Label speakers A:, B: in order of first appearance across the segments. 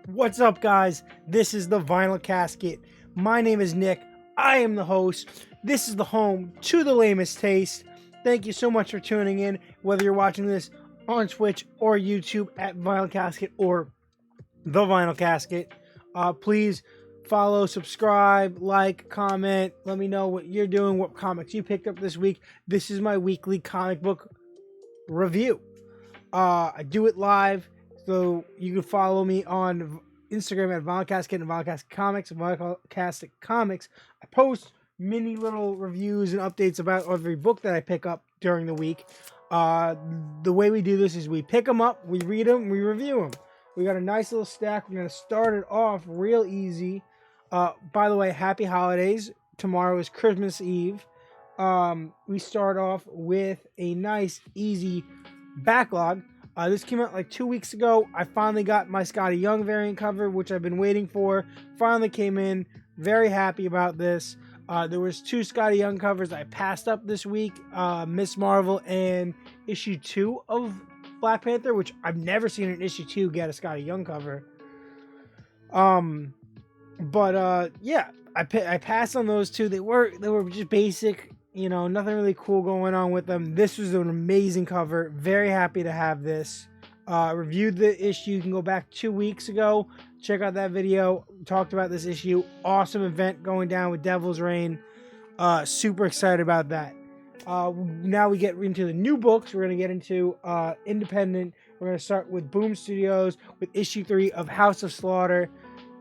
A: What's up, guys? This is the Vinyl Casket. My name is Nick. I am the host. This is the home to the lamest taste. Thank you so much for tuning in, whether you're watching this on Twitch or YouTube at Vinyl Casket or the Vinyl Casket. Please follow, subscribe, like, comment. Let me know what you're doing, what comics you picked up this week. This is my weekly comic book review. I do it live, so you can follow me on Instagram at Vinyl Casket and Vinyl Casket Comics. Vinyl Casket Comics. I post mini little reviews and updates about every book that I pick up during the week. The way we do this is we pick them up, we read them, we review them. We got a nice little stack. We're going to start it off real easy. By the way, happy holidays. Tomorrow is Christmas Eve. We start off with a nice, easy backlog. This came out like 2 weeks ago. I finally got my Scotty Young variant cover, which I've been waiting for. Finally came in. Very happy about this. There was 2 Scotty Young covers I passed up this week. Miss Marvel and issue 2 of Black Panther, which I've never seen an issue 2 get a Scotty Young cover. Yeah, I passed on those 2. They were just basic. You know, nothing really cool going on with them. This was an amazing cover. Very happy to have this. Reviewed the issue. You can go back 2 weeks ago. Check out that video. Talked about this issue. Awesome event going down with Devil's Reign. Super excited about that. Now we get into the new books. We're going to get into independent. We're going to start with Boom Studios with issue 3 of House of Slaughter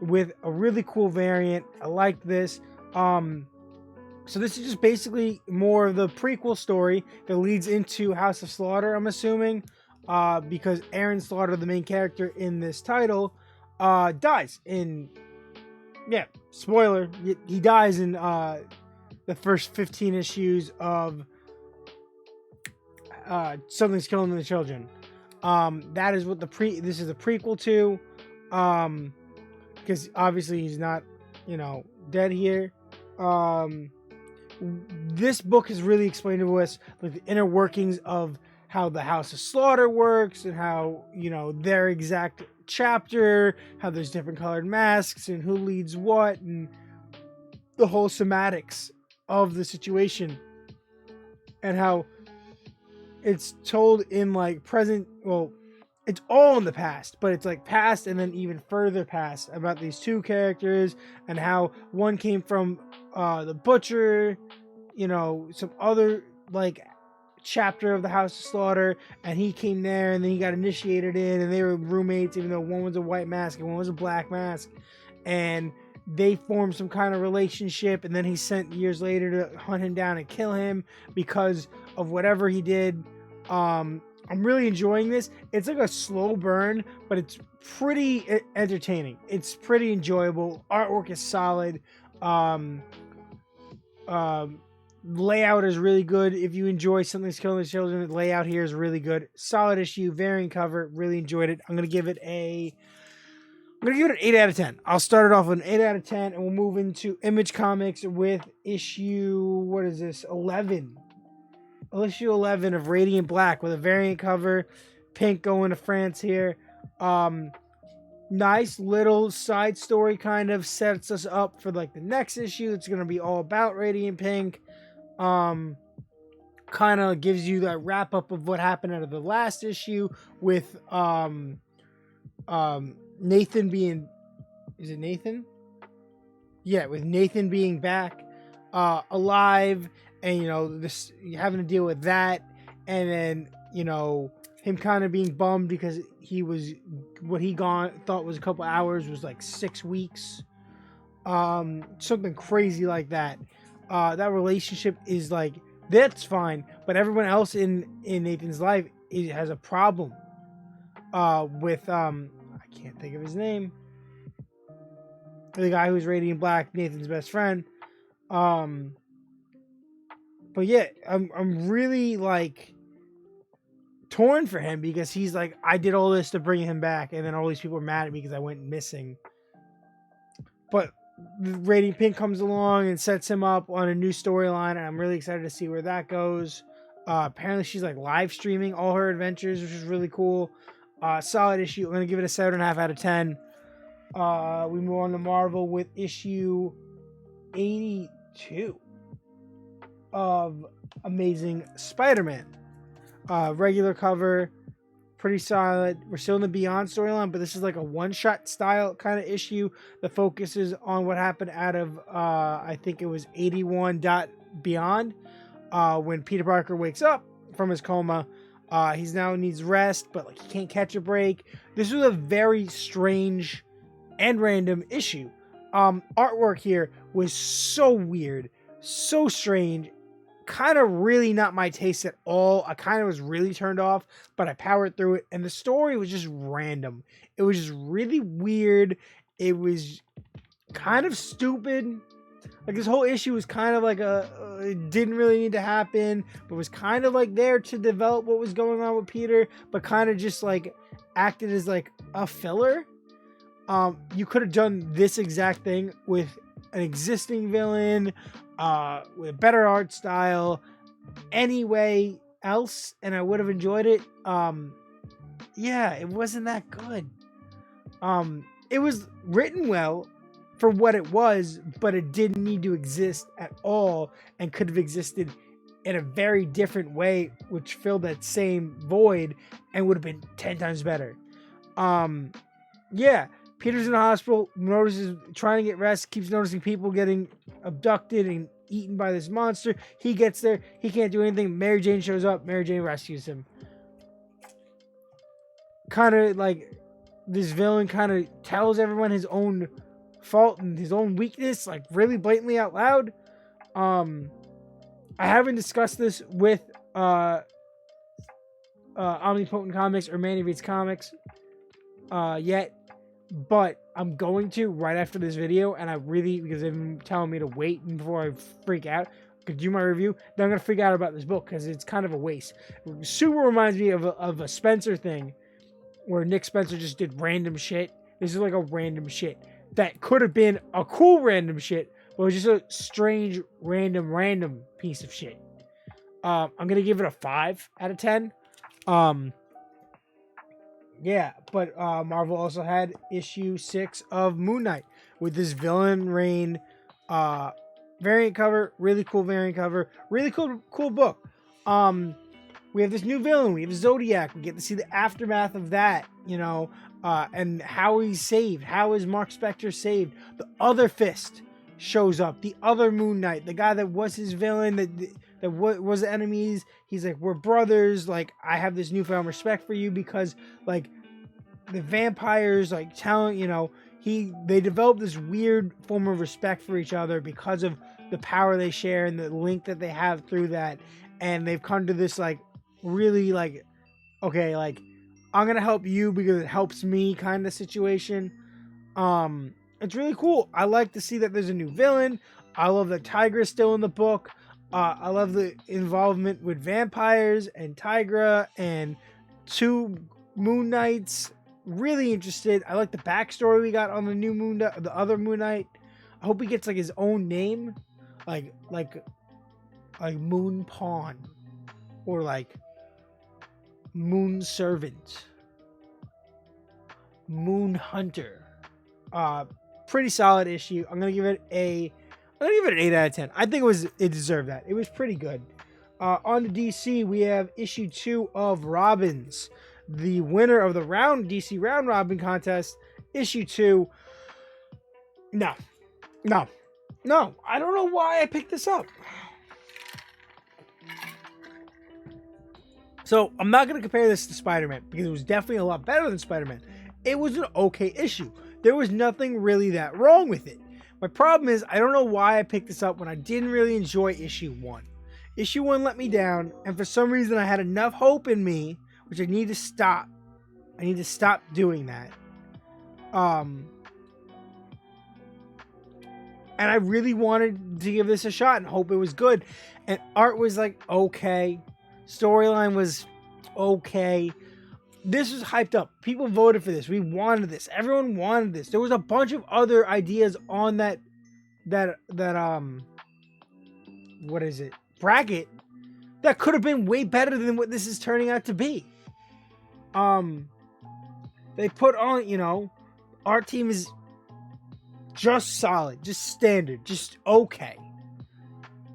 A: with a really cool variant. I like this. So this is just basically more of the prequel story that leads into House of Slaughter, I'm assuming, because Aaron Slaughter, the main character in this title, dies in, spoiler, he dies in the first 15 issues of Something's Killing the Children. That is what this is a prequel to, because obviously he's not, dead here. This book has really explained to us like the inner workings of how the House of Slaughter works and how, their exact chapter, how there's different colored masks and who leads what and the whole semantics of the situation and how it's told in like present. Well, it's all in the past, but it's like past and then even further past about these 2 characters and how one came from the Butcher, some other like chapter of the House of Slaughter, and he came there and then he got initiated in and they were roommates, even though one was a white mask and one was a black mask, and they formed some kind of relationship, and then he's sent years later to hunt him down and kill him because of whatever he did. I'm really enjoying this. It's like a slow burn, but it's pretty entertaining. It's pretty enjoyable. Artwork is solid. Layout is really good. If you enjoy Something's Killing the Children, the layout here is really good. Solid issue, variant cover. Really enjoyed it. I'm gonna give it an 8 out of 10. I'll start it off with an 8 out of 10, and we'll move into Image Comics with issue 11. Issue 11 of Radiant Black with a variant cover. Pink going to France here. Nice little side story, kind of sets us up for like the next issue. It's going to be all about Radiant Pink. Kind of gives you that wrap up of what happened out of the last issue with Nathan being, is it Nathan? Yeah, with Nathan being back alive, and this having to deal with that, and then him kind of being bummed because he was what he thought was a couple hours was like 6 weeks, something crazy like that. That relationship is like, that's fine, but everyone else in Nathan's life has a problem with I can't think of his name, the guy who's Radiant Black, Nathan's best friend. But yeah, I'm really like torn for him because he's like, I did all this to bring him back, and then all these people are mad at me because I went missing. But Radiant Pink comes along and sets him up on a new storyline, and I'm really excited to see where that goes. Apparently she's like live streaming all her adventures, which is really cool. Solid issue. I'm gonna give it a 7.5 out of 10. We move on to Marvel with issue 82 of Amazing Spider-Man. Regular cover, pretty solid. We're still in the Beyond storyline, but this is like a one-shot style kind of issue that focuses on what happened out of, I think it was 81 Beyond, when Peter Parker wakes up from his coma. He's now needs rest, but like he can't catch a break. This was a very strange and random issue. Artwork here was so weird, so strange, kind of really not my taste at all. I kind of was really turned off, but I powered through it, and the story was just random. It was just really weird. It was kind of stupid. Like this whole issue was kind of like it didn't really need to happen, but was kind of like there to develop what was going on with Peter, but kind of just like acted as like a filler. You could have done this exact thing with an existing villain, with a better art style, anyway else, and I would have enjoyed it. Yeah, it wasn't that good. It was written well for what it was, but it didn't need to exist at all, and could have existed in a very different way, which filled that same void and would have been 10 times better. Yeah. Peter's in the hospital, notices trying to get rest, keeps noticing people getting abducted and eaten by this monster. He gets there, he can't do anything. Mary Jane shows up, Mary Jane rescues him. Kind of like this villain kind of tells everyone his own fault and his own weakness, like really blatantly out loud. I haven't discussed this with Omnipotent Comics or Manny Reads Comics yet. But I'm going to right after this video, and because they've been telling me to wait before I freak out, could do my review. Then I'm going to freak out about this book because it's kind of a waste. It super reminds me of a Spencer thing where Nick Spencer just did random shit. This is like a random shit that could have been a cool random shit, but it was just a strange random piece of shit. I'm going to give it a 5 out of 10. Yeah, but Marvel also had issue 6 of Moon Knight with this Villain Reign variant cover. Really cool variant cover. Really cool book. We have this new villain. We have Zodiac. We get to see the aftermath of that, and how he's saved. How is Mark Spector saved? The other Fist shows up. The other Moon Knight. The guy that was his villain, that was the enemies. He's like, we're brothers. Like, I have this newfound respect for you because, like, the vampires, like, they developed this weird form of respect for each other because of the power they share and the link that they have through that. And they've come to this, like, really, like, okay, like, I'm gonna help you because it helps me kind of situation. It's really cool. I like to see that there's a new villain. I love that Tigra is still in the book. I love the involvement with vampires and Tigra and 2 Moon Knights. Really interested. I like the backstory we got on the other Moon Knight. I hope he gets like his own name, like Moon Pawn or like Moon Servant, Moon Hunter. Pretty solid issue. I'm gonna give it an 8 out of 10. I think it deserved that. It was pretty good. On to DC, we have issue 2 of Robins. The winner of the DC Round Robin contest, issue 2. No. I don't know why I picked this up. So, I'm not going to compare this to Spider-Man because it was definitely a lot better than Spider-Man. It was an okay issue. There was nothing really that wrong with it. My problem is, I don't know why I picked this up when I didn't really enjoy issue 1. Issue 1 let me down, and for some reason I had enough hope in me, which I need to stop. I need to stop doing that. And I really wanted to give this a shot and hope it was good. And art was like, okay. Storyline was okay. This was hyped up. People voted for this. We wanted this. Everyone wanted this. There was a bunch of other ideas on that what is it? Bracket that could have been way better than what this is turning out to be. They put on, art team is just solid, just standard, just okay.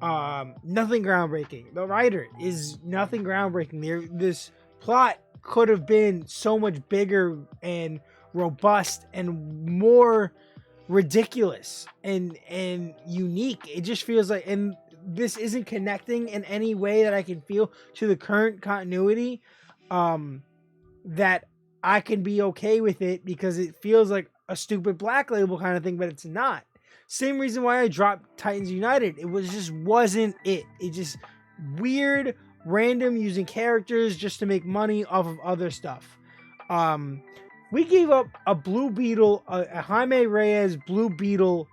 A: Nothing groundbreaking. The writer is nothing groundbreaking. This plot could have been so much bigger and robust and more ridiculous and unique. It just feels like, and this isn't connecting in any way that I can feel to the current continuity, that I can be okay with it, because it feels like a stupid Black Label kind of thing, but it's not. Same reason why I dropped Titans United. It wasn't it. It just weird, random, using characters just to make money off of other stuff. We gave up a Blue Beetle, a Jaime Reyes Blue Beetle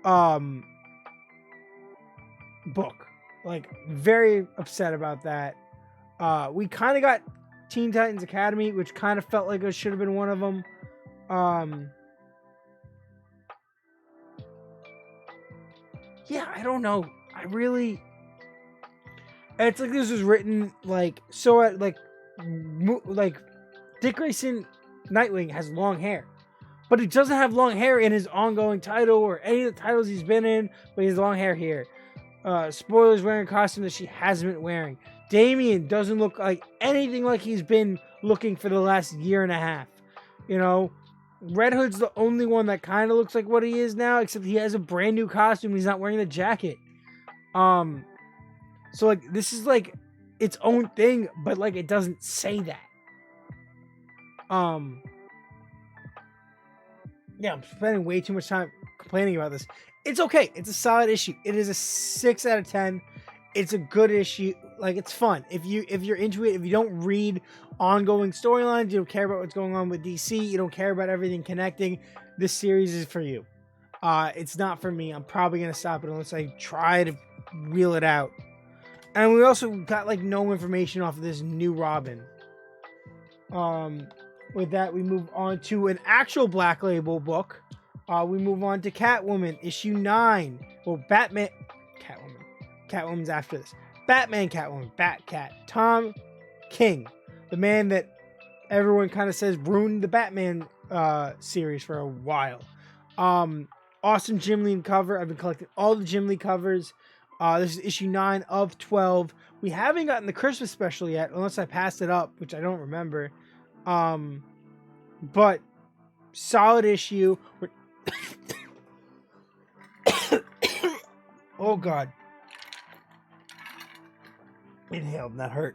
A: book. Like, very upset about that. We kind of got Teen Titans Academy, which kind of felt like it should have been one of them. Yeah, I don't know. It's like this was written like so. Like Dick Grayson, Nightwing has long hair, but he doesn't have long hair in his ongoing title or any of the titles he's been in. But he has long hair here. Spoilers, wearing a costume that she hasn't been wearing. Damian doesn't look like anything like he's been looking for the last year and a half. You know, Red Hood's the only one that kind of looks like what he is now, except he has a brand new costume. He's not wearing the jacket. So like, this is like its own thing, but like it doesn't say that. Yeah, I'm spending way too much time complaining about this. It's okay. It's a solid issue. It is a 6 out of 10. It's a good issue. Like, it's fun. If you're into it, if you don't read ongoing storylines, you don't care about what's going on with DC, you don't care about everything connecting, this series is for you. It's not for me. I'm probably going to stop it unless I try to reel it out. And we also got like no information off of this new Robin. With that, we move on to an actual Black Label book. We move on to Catwoman, issue 9. Well, Batman... Catwoman's after this. Batman Catwoman, Batcat. Tom King, the man that everyone kind of says ruined the Batman series for a while. Awesome Jim Lee cover. I've been collecting all the Jim Lee covers. This is issue 9 of 12. We haven't gotten the Christmas special yet, unless I passed it up, which I don't remember. But solid issue. Oh God. Inhaled, that hurt.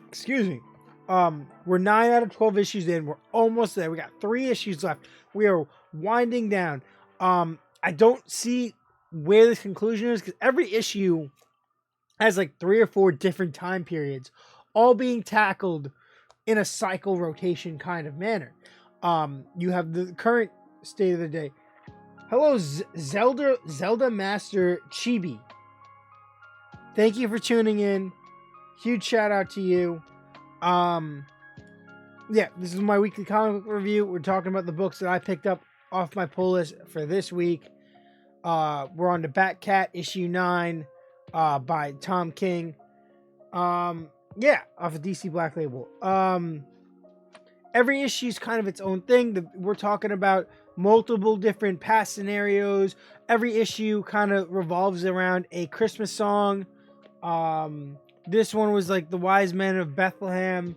A: Excuse me. We're 9 out of 12 issues in. We're almost there. We got 3 issues left. We are winding down. I don't see where this conclusion is, because every issue has like 3 or 4 different time periods, all being tackled in a cycle rotation kind of manner. You have the current state of the day. Hello, Zelda Master Chibi. Thank you for tuning in. Huge shout out to you. Yeah, this is my weekly comic book review. We're talking about the books that I picked up off my pull list for this week. We're on to Batcat issue 9 by Tom King. Yeah, off of DC Black Label. Every issue is kind of its own thing. We're talking about multiple different past scenarios. Every issue kind of revolves around a Christmas song. This one was like the Wise Men of Bethlehem.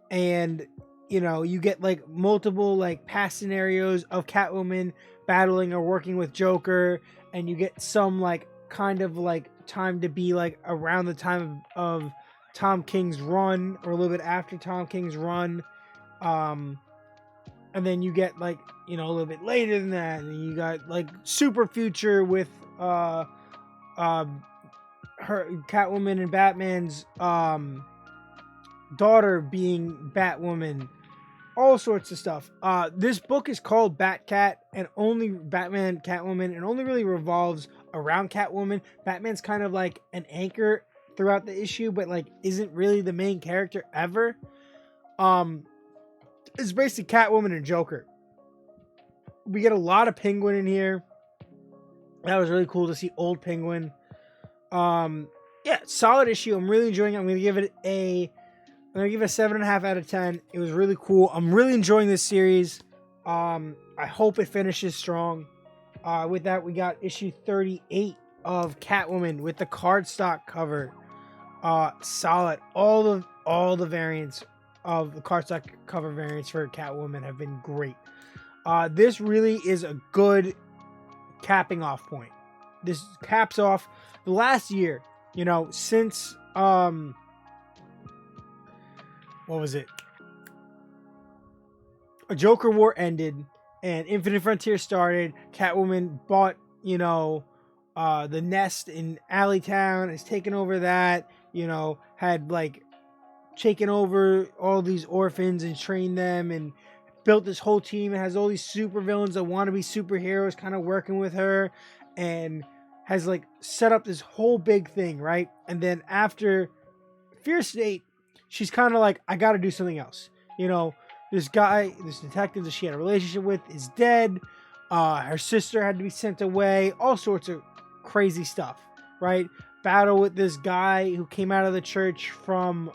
A: And you know, you get like multiple like past scenarios of Catwoman battling or working with Joker, and you get some like kind of like time to be like around the time of Tom King's run, or a little bit after Tom King's run. And then you get like, you know, a little bit later than that, and you got like super future with her Catwoman and Batman's daughter being Batwoman, all sorts of stuff. This book is called Batcat, and only Batman Catwoman, and only really revolves around Catwoman. Batman's kind of like an anchor throughout the issue, but like isn't really the main character ever. It's basically Catwoman and Joker. We get a lot of Penguin in here. That was really cool to see old Penguin. Yeah, solid issue. I'm really enjoying it. I'm going to give it a I'm going to give it a 7.5 out of 10. It was really cool. I'm really enjoying this series. I hope it finishes strong. With that, we got issue 38 of Catwoman with the cardstock cover. Solid. All the variants of the cardstock cover variants for Catwoman have been great. This really is a good capping off point. This caps off the last year, since what was it? A Joker War ended and Infinite Frontier started. Catwoman bought, the nest in Alleytown, has taken over that, had taken over all these orphans and trained them and built this whole team and has all these super villains that want to be superheroes kind of working with her, and has set up this whole big thing, right? And then after Fear State, she's kind of I got to do something else. This detective that she had a relationship with is dead. Her sister had to be sent away. All sorts of crazy stuff, right? Battle with this guy who came out of the church from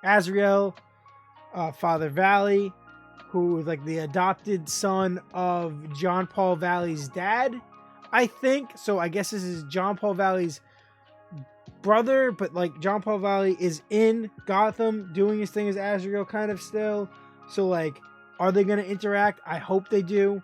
A: Azrael, Father Valley, who was the adopted son of John Paul Valley's dad, I think. So I guess this is John Paul Valley's brother, but John Paul Valley is in Gotham doing his thing as Azrael kind of still. So are they going to interact? I hope they do.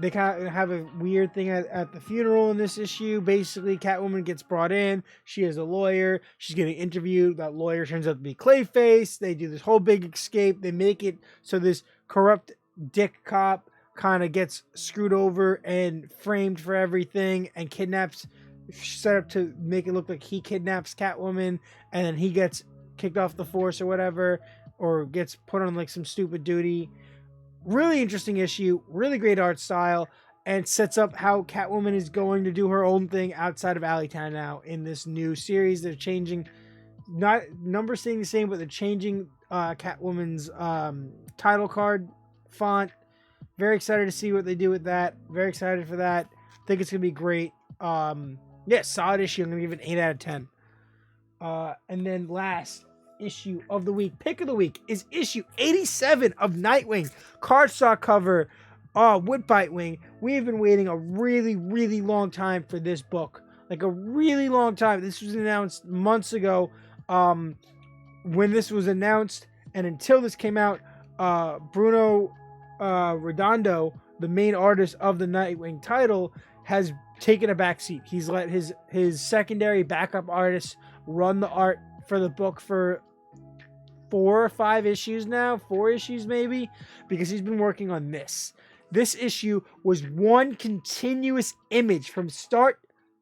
A: They kind of have a weird thing at the funeral in this issue. Basically, Catwoman gets brought in. She is a lawyer. She's getting interviewed. That lawyer turns out to be Clayface. They do this whole big escape. They make it so this corrupt dick cop kind of gets screwed over and framed for everything and kidnaps, set up to make it look like he kidnaps Catwoman, and then he gets kicked off the force or whatever, or gets put on some stupid duty. Really interesting issue, really great art style, and sets up how Catwoman is going to do her own thing outside of Alleytown now in this new series. They're changing, not numbers staying the same, but they're changing Catwoman's title card font. Very excited to see what they do with that. Very excited for that. Think it's going to be great. Solid issue. I'm going to give it an 8 out of 10. And then last issue of the week, pick of the week, is issue 87 of Nightwing. Cardstock cover, Woodbite. We have been waiting a really, really long time for this book. A really long time. This was announced months ago. When this was announced, and until this came out, Bruno Redondo, the main artist of the Nightwing title, has taken a back seat. He's let his secondary backup artists run the art for the book for 4 or 5 issues now, 4 issues maybe, because he's been working on this. This issue was one continuous image from start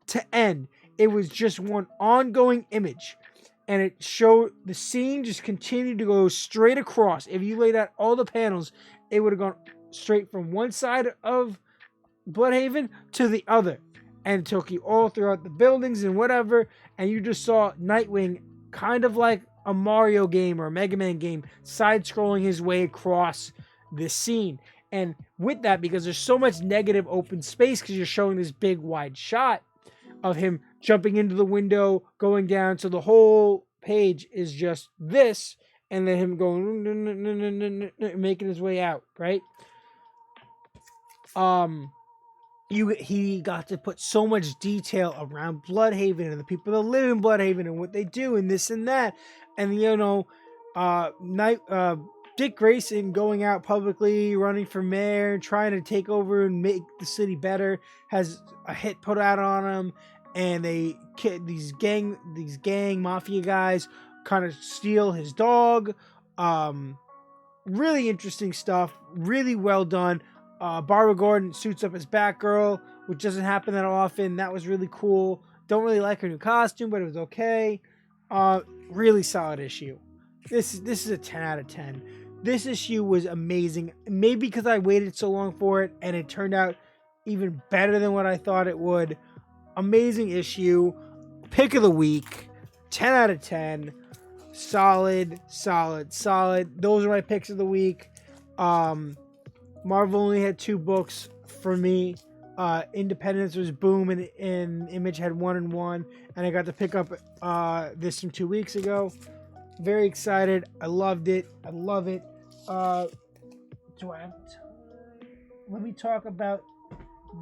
A: to end. It was just one ongoing image, and it showed the scene just continued to go straight across. If you laid out all the panels, it would have gone straight from one side of Bloodhaven to the other, and took you all throughout the buildings and whatever, and you just saw Nightwing kind of like a Mario game or a Mega Man game, side-scrolling his way across this scene. And with that, because there's so much negative open space, because you're showing this big wide shot of him jumping into the window, going down, so the whole page is just this, and then him going, making his way out, right? He got to put so much detail around Bloodhaven and the people that live in Bloodhaven and what they do and this and that. And, Dick Grayson going out publicly, running for mayor, trying to take over and make the city better, has a hit put out on him, and these gang mafia guys kind of steal his dog. Really interesting stuff, really well done. Barbara Gordon suits up as Batgirl, which doesn't happen that often. That was really cool. Don't really like her new costume, but it was okay. Really solid issue. This is a 10 out of 10. This issue was amazing. Maybe because I waited so long for it, and it turned out even better than what I thought it would. Amazing issue. Pick of the week. 10 out of 10. Solid. Those are my picks of the week. Marvel only had 2 books for me. Independence was Boom and Image had 1-1, and I got to pick up this from 2 weeks ago. Very excited. I loved it. I love it. Do I have time? Let me talk about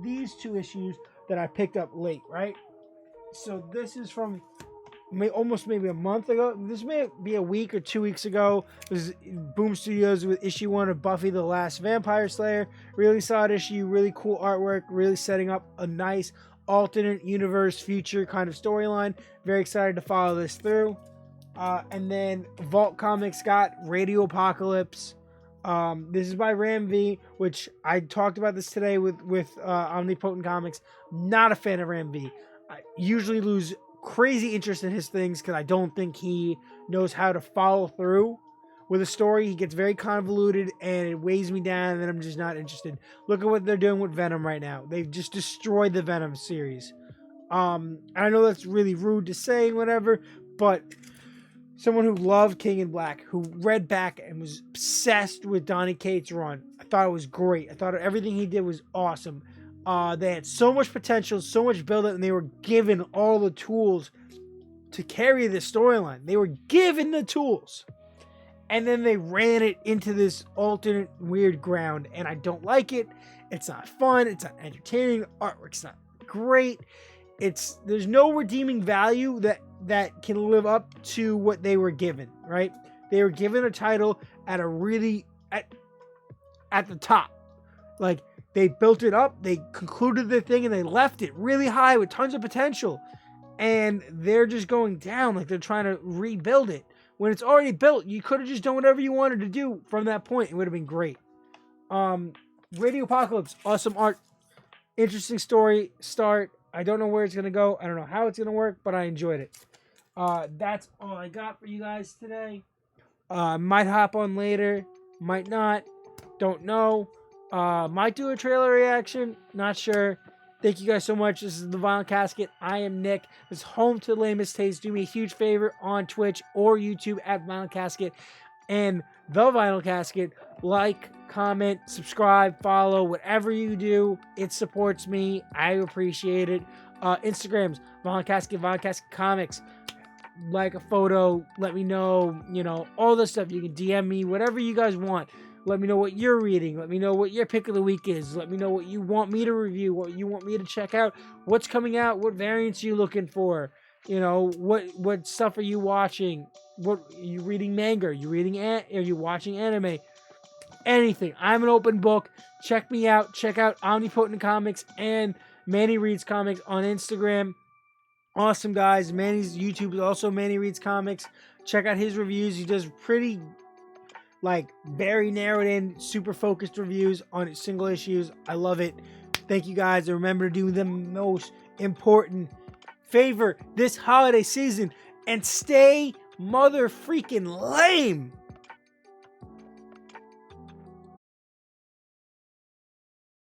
A: these 2 issues that I picked up late, right? So this is from almost maybe a month ago. This may be a week or 2 weeks ago. It was Boom Studios with issue 1 of Buffy the Last Vampire Slayer. Really solid issue, really cool artwork, really setting up a nice alternate universe future kind of storyline. Very excited to follow this through. And then Vault Comics got Radiopocalypse. This is by Ram V, which I talked about this today with Omnipotent Comics. Not a fan of Ram V. I usually lose crazy interest in his things because I don't think he knows how to follow through with a story. He gets very convoluted and it weighs me down, and then I'm just not interested. Look at what they're doing with Venom right now. They've just destroyed the Venom series. I know that's really rude to say, whatever, but someone who loved King in Black, who read back and was obsessed with Donny Cates' run, I thought it was great. I thought everything he did was awesome. They had so much potential, so much build-up, and they were given all the tools to carry this storyline. They were given the tools. And then they ran it into this alternate weird ground, and I don't like it. It's not fun. It's not entertaining. The artwork's not great. There's no redeeming value that can live up to what they were given, right? They were given a title at the top. Like, they built it up, they concluded their thing, and they left it really high with tons of potential. And they're just going down like they're trying to rebuild it. When it's already built, you could have just done whatever you wanted to do from that point. It would have been great. Radiopocalypse, awesome art. Interesting story start. I don't know where it's going to go. I don't know how it's going to work, but I enjoyed it. That's all I got for you guys today. Might hop on later. Might not. Don't know. Might do a trailer reaction. Not sure. Thank you guys so much. This is The Vinyl Casket. I am Nick. This is home to the lamest taste. Do me a huge favor on Twitch or YouTube at Vinyl Casket and The Vinyl Casket. Like, comment, subscribe, follow, whatever you do. It supports me. I appreciate it. Instagrams, Vinyl Casket Comics. Like a photo. Let me know, all this stuff. You can DM me, whatever you guys want. Let me know what you're reading. Let me know what your pick of the week is. Let me know what you want me to review, what you want me to check out, what's coming out, what variants you looking for. What stuff are you watching? What are you reading? Manga? Are you watching anime? Anything. I'm an open book. Check me out. Check out Omnipotent Comics and Manny Reads Comics on Instagram. Awesome guys. Manny's YouTube is also Manny Reads Comics. Check out his reviews. He does pretty very narrowed in, super focused reviews on single issues. I love it. Thank you guys. And remember to do the most important favor this holiday season and stay mother freaking lame.